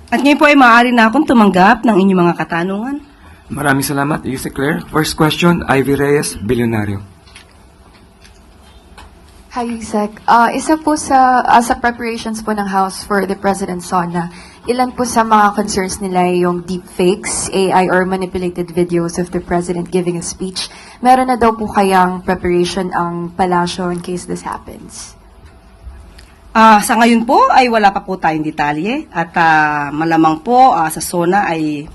At ngayon po ay maaari na akong tumanggap ng inyong mga katanungan. Maraming salamat, Yusek Claire. First question, Ivy Reyes, Bilyonaryo. Hi, Yusek. Isa po sa preparations po ng House for the President's SONA, ilan po sa mga concerns nila yung deepfakes, AI, or manipulated videos of the President giving a speech. Meron na daw po kayang preparation ang palasyo in case this happens? Sa ngayon po ay wala pa po tayong detalye at malamang po sa SONA ay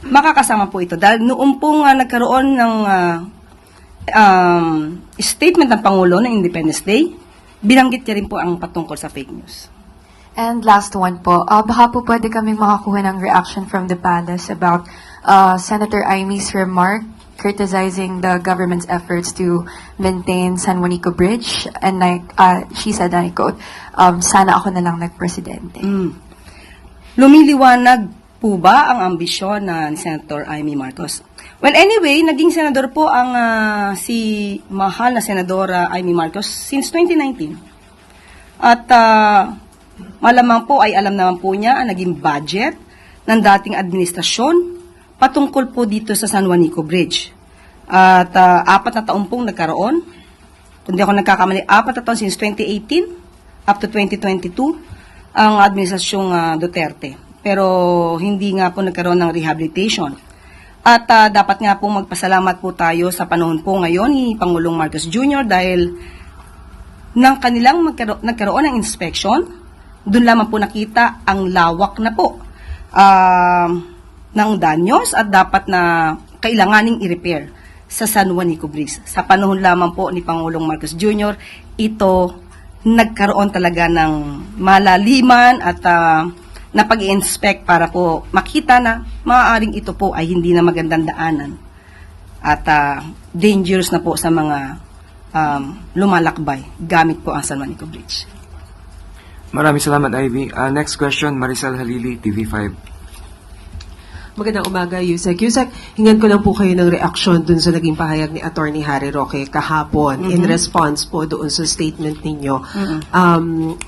makakasama po ito. Dahil noong pong nagkaroon ng statement ng Pangulo ng Independence Day, binanggit niya rin po ang patungkol sa fake news. And last one po, baka po pwede kaming makakuha ng reaction from the palace about Senator Imy's remark criticizing the government's efforts to maintain San Juanico Bridge. And she said, and I quote, sana ako na lang nagpresidente. Lumiliwanag po ba ang ambisyon ni Senator Amy Marcos? Well, anyway, naging senador po ang si mahal na Senadora Amy Marcos since 2019. At malamang po ay alam naman po niya ang naging budget ng dating administrasyon patungkol po dito sa San Juanico Bridge. At 4 na taon pong nagkaroon. Kung di ako nagkakamali, 4 na taon since 2018 up to 2022 ang administrasyong Duterte. Pero hindi nga po nagkaroon ng rehabilitation. At dapat nga po magpasalamat po tayo sa panahon po ngayon ni Pangulong Marcos Jr. dahil nang kanilang nagkaroon ng inspection, doon lamang po nakita ang lawak na po ng danyos at dapat na kailanganing i-repair sa San Juanico Bridge. Sa panahon lamang po ni Pangulong Marcos Jr., ito nagkaroon talaga ng malaliman at na pag-i-inspect para po makita na maaaring ito po ay hindi na magandang daanan at dangerous na po sa mga lumalakbay gamit po ang San Juanico Bridge. Maraming salamat, Ivy. Next question, Maricel Halili, TV5. Magandang umaga, Yusek. Yusek, hingan ko lang po kayo ng reaksyon dun sa naging pahayag ni Attorney Harry Roque kahapon in response po doon sa statement ninyo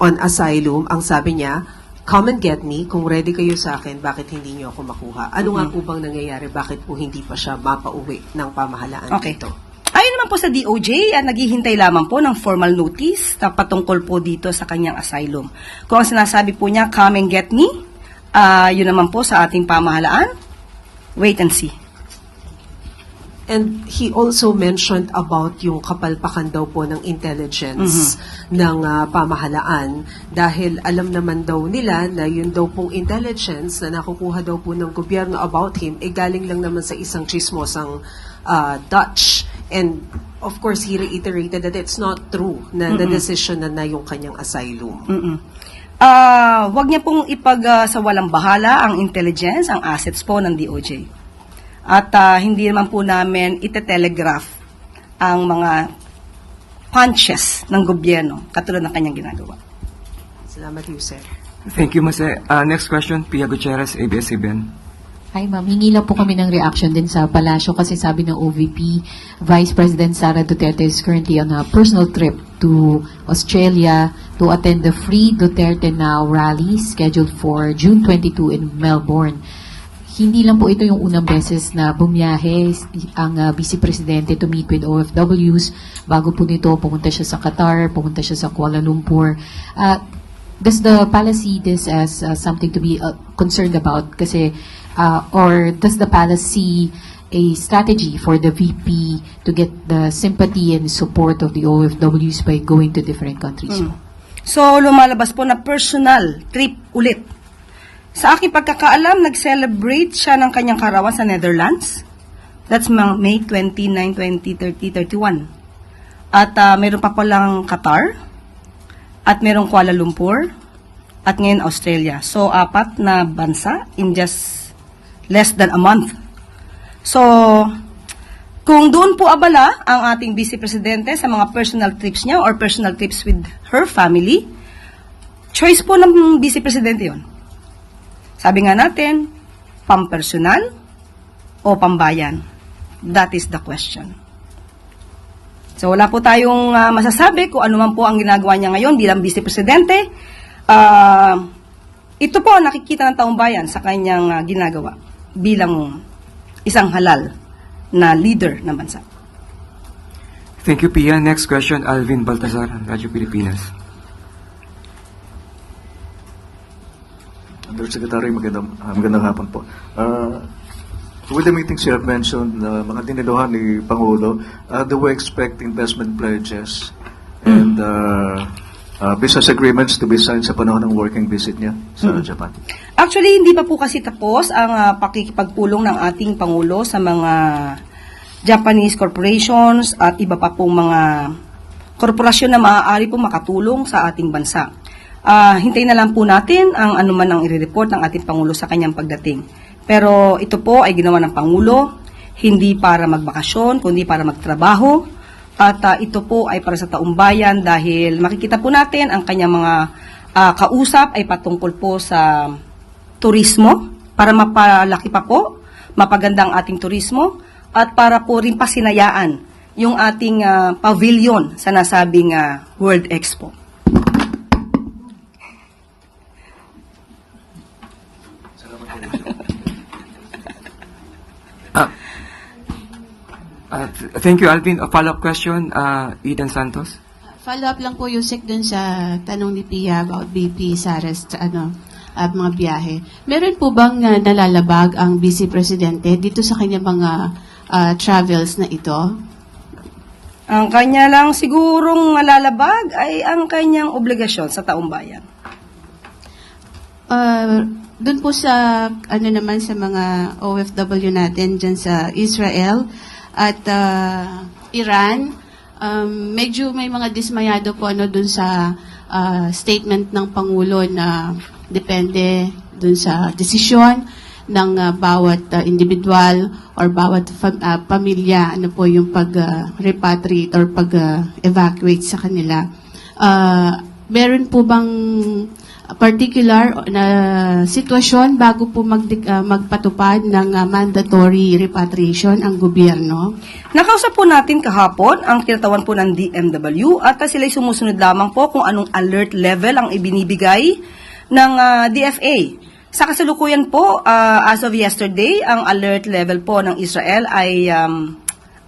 on asylum. Ang sabi niya, come and get me, kung ready kayo sa akin, bakit hindi niyo ako makuha? Ano nga po bang nangyayari? Bakit po hindi pa siya mapauwi ng pamahalaan dito? Ayon naman po sa DOJ, naghihintay lamang po ng formal notice na patungkol po dito sa kanyang asylum. Kung ang sinasabi po niya, come and get me, yun naman po sa ating pamahalaan, wait and see. And he also mentioned about yung kapalpakan daw po ng intelligence ng pamahalaan dahil alam naman daw nila na yun daw pong intelligence na nakukuha daw po ng gobyerno about him galing lang naman sa isang chismosang Dutch. And of course, he reiterated that it's not true na the decision na yung kanyang asylum. Wag niya pong sa walang bahala ang intelligence, ang assets po ng DOJ. At hindi naman po namin ite-telegraph ang mga punches ng gobyerno katulad ng kanyang ginagawa. Salamat, Yusek. Thank you, Mase. Next question, Pia Gutierrez, ABS-CBN. Hi ma'am, hingi lang po kami ng reaction din sa palasyo kasi sabi ng OVP, Vice President Sara Duterte is currently on a personal trip to Australia to attend the Free Duterte Now rally scheduled for June 22 in Melbourne. Hindi lang po ito yung unang beses na bumiyahe ang Vice Presidente to meet with OFWs. Bago po nito, pumunta siya sa Qatar, pumunta siya sa Kuala Lumpur. Does the palace see this as something to be concerned about? Kasi, or does the palace see a strategy for the VP to get the sympathy and support of the OFWs by going to different countries? So, lumalabas po na personal trip ulit. Sa aking pagkakaalam, nag-celebrate siya ng kanyang karawan sa Netherlands. That's May 29, 20, 30, 31. At meron pa palang Qatar. At merong Kuala Lumpur. At ngayon Australia. So, 4 na bansa in just less than a month. So, kung doon po abala ang ating Vice Presidente sa mga personal trips niya or personal trips with her family, choice po ng Vice Presidente yun. Sabi nga natin, pampersonal o pambayan? That is the question. So wala po tayong masasabi kung ano man po ang ginagawa niya ngayon bilang Vice Presidente. ito po ang nakikita ng taong bayan sa kanyang ginagawa bilang isang halal na leader ng bansa. Thank you, Pia. Next question, Alvin Baltazar, Radyo Pilipinas. Undersecretary, magandang hapon po. With the meetings you have mentioned, mga diniluhan ni Pangulo, do we expect investment pledges and business agreements to be signed sa panahon ng working visit niya sa Japan? Actually, hindi pa po kasi tapos ang pakikipagpulong ng ating Pangulo sa mga Japanese corporations at iba pa pong mga korporasyon na maaari po makatulong sa ating bansa. Hintayin na lang po natin ang anuman ang i-report ng ating Pangulo sa kanyang pagdating. Pero ito po ay ginawa ng Pangulo, hindi para magbakasyon, kundi para magtrabaho. At ito po ay para sa taong bayan dahil makikita po natin ang kanyang mga kausap ay patungkol po sa turismo, para mapalaki pa po, mapaganda ang ating turismo, at para po rin pasinayaan yung ating pavilion sa nasabing World Expo. Thank you, Alvin. A follow-up question, Eden Santos. Follow-up lang po, Yusek, dun sa tanong ni Pia about BP, Saras, at mga biyahe. Meron po bang nalalabag ang Vice Presidente dito sa kanyang mga travels na ito? Ang kanya lang sigurong lalabag ay ang kanyang obligasyon sa taong bayan. Doon po sa naman sa mga OFW natin dyan sa Israel at Iran, medyo may mga dismayado po doon sa statement ng Pangulo na depende doon sa desisyon ng bawat individual or bawat pamilya po yung pag-repatriate or pag-evacuate sa kanila. Meron po bang particular na sitwasyon bago po magpatupad ng mandatory repatriation ang gobyerno? Nakausap po natin kahapon ang kinatawan po ng DMW at sila'y sumusunod lamang po kung anong alert level ang ibinibigay ng DFA. Sa kasalukuyan po, as of yesterday, ang alert level po ng Israel ay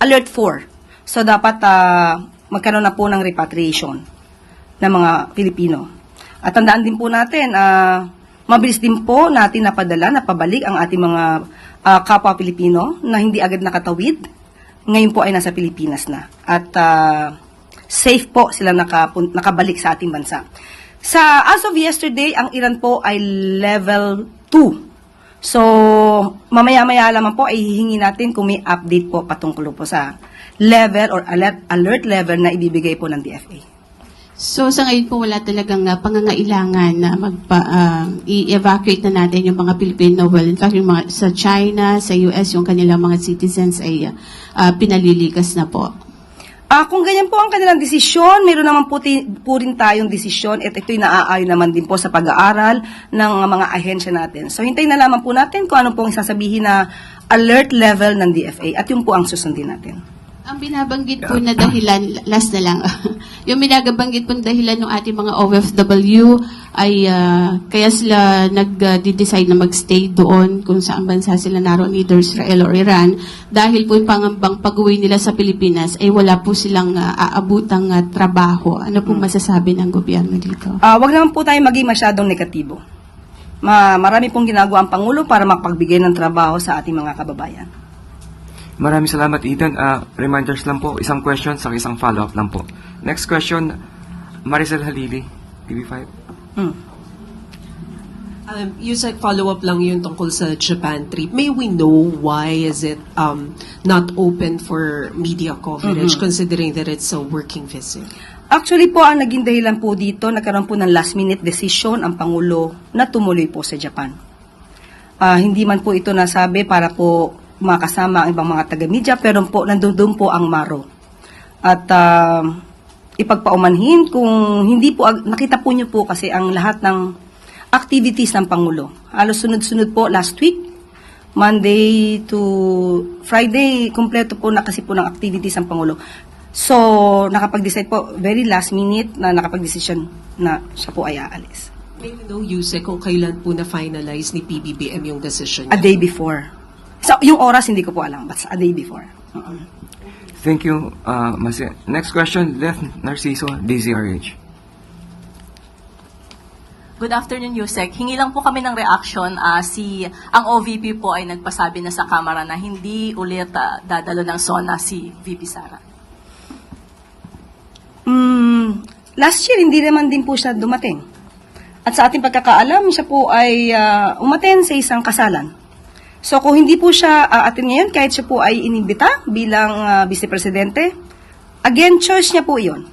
alert 4. So dapat magkaroon na po ng repatriation ng mga Pilipino. At tandaan din po natin, mabilis din po natin napabalik ang ating mga kapwa Pilipino na hindi agad nakatawid. Ngayon po ay nasa Pilipinas na. At safe po sila nakabalik sa ating bansa. As of yesterday, ang Iran po ay level 2. So, mamaya-maya lamang po ay hihingi natin kung may update po patungkol po sa level or alert level na ibibigay po ng DFA. So sa ngayon po wala talagang pangangailangan na i-evacuate na natin yung mga Pilipino. Well, in fact, yung mga sa China, sa US, yung kanilang mga citizens ay pinalilikas na po. Kung ganyan po ang kanilang desisyon, meron naman po rin tayong desisyon at ito'y naaayon naman din po sa pag-aaral ng mga ahensya natin. So hintayin na lamang po natin kung ano po ang sasabihin na alert level ng DFA at yun po ang susundin natin. Ang binabanggit po na dahilan, last na lang, yung binabanggit po na dahilan ng ating mga OFW ay kaya sila nag-decide na magstay doon kung saan bansa sila naroon, either Israel or Iran, dahil po yung pangambang pag-uwi nila sa Pilipinas ay wala po silang aabutang trabaho. Ano po masasabi ng gobyerno dito? Wag naman po tayo maging masyadong negatibo. Marami pong ginagawa ang Pangulo para mapagbigay ng trabaho sa ating mga kababayan. Maraming salamat, Eden. Reminders lang po, isang question sa isang follow-up lang po. Next question, Maricel Halili, TV5. Yusek, follow-up lang yun tungkol sa Japan trip. May we know why is it not open for media coverage considering that it's a working visit? Actually po, ang naging dahilan po dito, nagkaroon po ng last-minute decision ang Pangulo na tumuloy po sa Japan. Hindi man po ito nasabi para po makasama ang ibang mga taga-media, pero po nandun po ang Maro. At ipagpaumanhin kung hindi po, nakita po niyo po kasi ang lahat ng activities ng Pangulo. Halos sunod-sunod po last week, Monday to Friday, kumpleto po na kasi po ng activities ng Pangulo. So, nakapag-decide po, very last minute na nakapag-decision na siya po ay aalis. May we know, Yusek, kung kailan po na-finalize ni PBBM yung decision A niya? day before. So, yung oras hindi ko po alam, but a day before. Thank you, Masi. Next question, Leth Narciso, DZRH. Good afternoon, Yusek. Hingi lang po kami ng reaction. Ang OVP po ay nagpasabi na sa Kamara na hindi ulit dadalo ng SONA si VP Sara. Last year, hindi naman din po siya dumating. At sa ating pagkakaalam, siya po ay umaten sa isang kasalan. So kung hindi po siya attend ngayon, kahit siya po ay inibita bilang Vice Presidente, again, choice niya po iyon.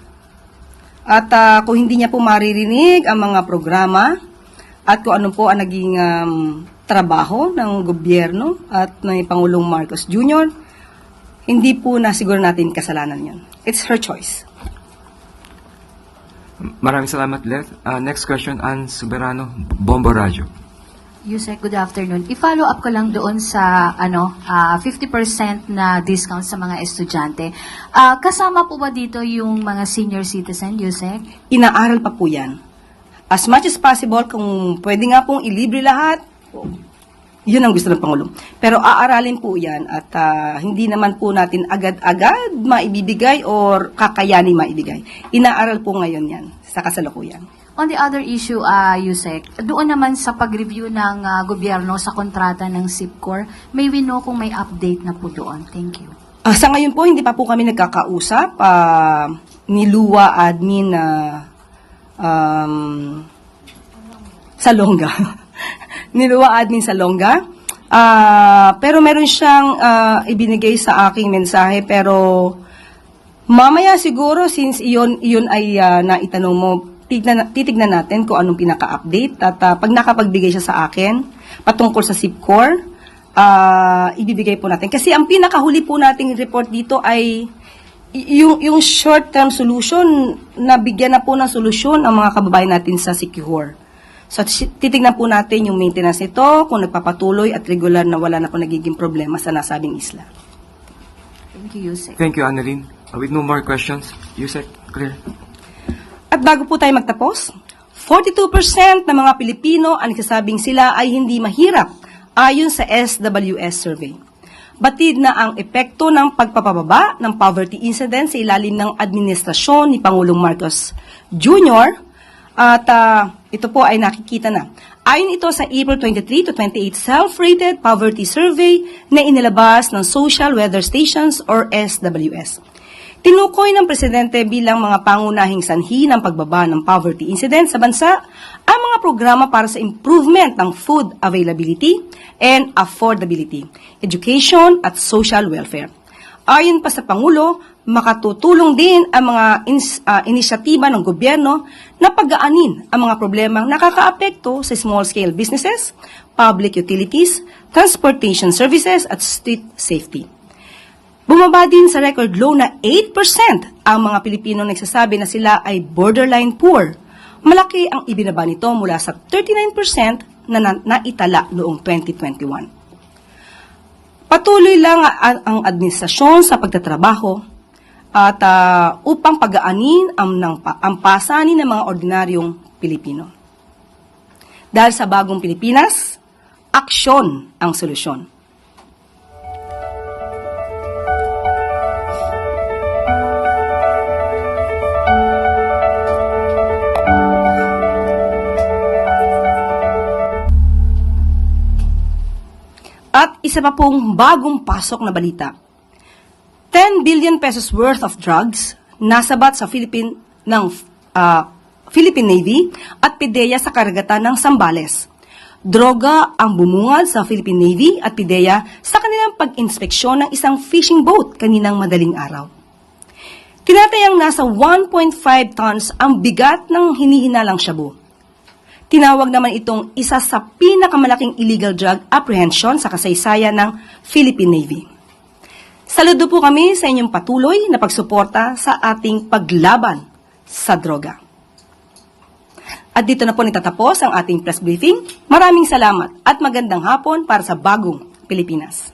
At kung hindi niya po maririnig ang mga programa at kung ano po ang naging trabaho ng gobyerno at ng Pangulong Marcos Jr., hindi po na siguro natin kasalanan yun. It's her choice. Maraming salamat, Leth. Next question, Ann Soberano, Bombo Radio. Yusek, good afternoon. I-follow up ko lang doon sa 50% na discount sa mga estudyante. Kasama po ba dito yung mga senior citizen, Yusek? Inaaral pa po yan. As much as possible, kung pwede nga pong ilibre lahat, yun ang gusto ng Pangulong. Pero aaralin po yan at hindi naman po natin agad-agad maibibigay or kakayanin maibigay. Inaaral po ngayon yan sa kasalukuyan. On the other issue, Yusek, doon naman sa pag-review ng gobyerno sa kontrata ng SIPCOR, may we know kung may update na po doon. Thank you. Sa ngayon po, hindi pa po kami nagkakausap. Ni Lua Admin Salonga. Ni Lua Admin Salonga. Pero meron siyang ibinigay sa aking mensahe. Pero mamaya siguro, since iyon ay naitanong mo, titignan natin kung anong pinaka-update. At pag nakapagbigay siya sa akin, patungkol sa SIPCOR, ibibigay po natin. Kasi ang pinakahuli po nating report dito ay yung short-term solution, nabigyan na po ng solusyon ang mga kababayan natin sa SIPCOR. So, titignan po natin yung maintenance nito, kung nagpapatuloy at regular na wala na po nagiging problema sa nasabing isla. Thank you, Yusek. Thank you, Annalyn. With no more questions, Yusek, clear. At bago po tayo magtapos, 42% ng mga Pilipino ang nagsasabing sila ay hindi mahirap ayon sa SWS survey. Batid na ang epekto ng pagpapababa ng poverty incidence sa ilalim ng administrasyon ni Pangulong Marcos Jr. At ito po ay nakikita na. Ayon ito sa April 23 to 28 Self-Rated Poverty Survey na inilabas ng Social Weather Stations or SWS. Tinukoy ng Presidente bilang mga pangunahing sanhi ng pagbaba ng poverty incidence sa bansa ang mga programa para sa improvement ng food availability and affordability, education at social welfare. Ayon pa sa Pangulo, makatutulong din ang mga inisyatiba ng gobyerno na pagaanin ang mga problemang nakakaapekto sa small-scale businesses, public utilities, transportation services at street safety. Bumaba din sa record low na 8% ang mga Pilipino nagsasabi na sila ay borderline poor. Malaki ang ibinaba nito mula sa 39% na naitala noong 2021. Patuloy lang ang administrasyon sa pagtatrabaho at upang pagaanin ang pasanin ng mga ordinaryong Pilipino. Dahil sa bagong Pilipinas, aksyon ang solusyon. At isa pa pong bagong pasok na balita. 10 billion pesos worth of drugs nasabat sa Philippine Navy at PIDEA sa karagatan ng Zambales. Droga ang bumungad sa Philippine Navy at PIDEA sa kanilang pag-inspeksyon ng isang fishing boat kaninang madaling araw. Tinatayang nasa 1.5 tons ang bigat ng hinihinalang shabu. Tinawag naman itong isa sa pinakamalaking illegal drug apprehension sa kasaysayan ng Philippine Navy. Saludo po kami sa inyong patuloy na pagsuporta sa ating paglaban sa droga. At dito na po natatapos ang ating press briefing. Maraming salamat at magandang hapon para sa bagong Pilipinas.